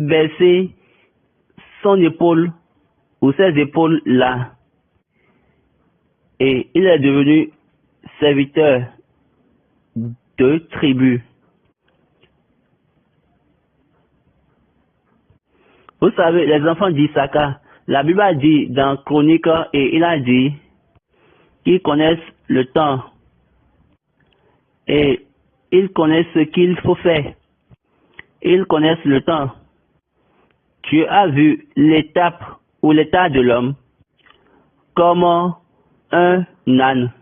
baisser son épaule ou ses épaules là. Et il est devenu serviteur de tribu. Vous savez, les enfants d'Issachar, la Bible a dit dans Chronique, et il a dit qu'ils connaissent le temps et ils connaissent ce qu'il faut faire. Ils connaissent le temps. Dieu a vu l'étape ou l'état de l'homme comme un âne.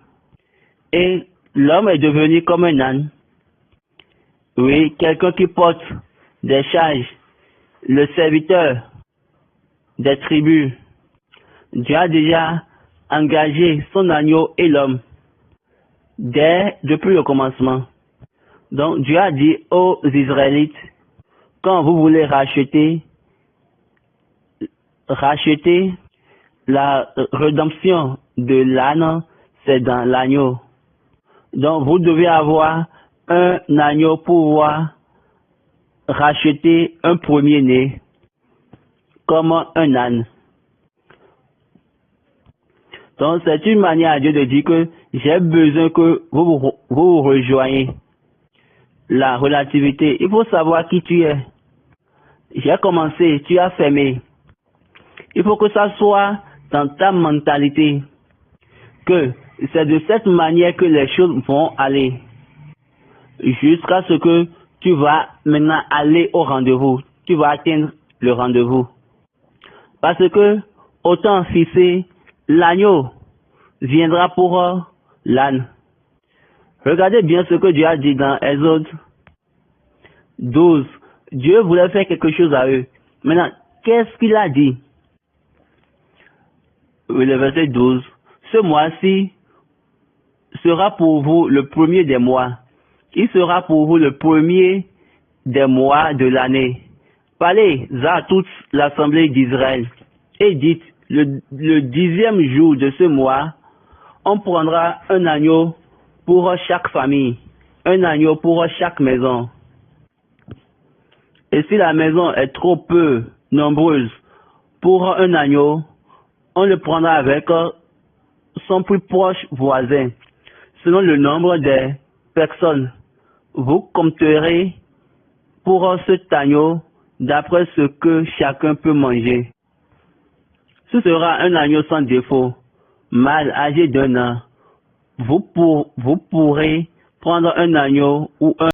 Et l'homme est devenu comme un âne. Oui, quelqu'un qui porte des charges, le serviteur des tribus. Dieu a déjà engagé son agneau et l'homme depuis le commencement. Donc Dieu a dit aux Israélites, quand vous voulez racheter la rédemption de l'âne, c'est dans l'agneau. Donc vous devez avoir un agneau pour pouvoir racheter un premier-né comme un âne. Donc c'est une manière à Dieu de dire que j'ai besoin que vous rejoigniez la relativité. Il faut savoir qui tu es. J'ai commencé, tu as fermé. Il faut que ça soit dans ta mentalité que c'est de cette manière que les choses vont aller jusqu'à ce que tu vas maintenant aller au rendez-vous. Tu vas atteindre le rendez-vous. Parce que autant fixer, l'agneau viendra pour l'âne. Regardez bien ce que Dieu a dit dans Exode 12. Dieu voulait faire quelque chose à eux. Maintenant, qu'est-ce qu'il a dit? Le verset 12. Ce mois-ci sera pour vous le premier des mois. Il sera pour vous le premier des mois de l'année. Parlez à toute l'assemblée d'Israël et dites, le 10e jour de ce mois, on prendra un agneau pour chaque famille, un agneau pour chaque maison. Et si la maison est trop peu nombreuse pour un agneau, on le prendra avec son plus proche voisin, selon le nombre des personnes. Vous compterez pour cet agneau d'après ce que chacun peut manger. Ce sera un agneau sans défaut, mâle âgé d'1 an. Vous pourrez prendre un agneau ou un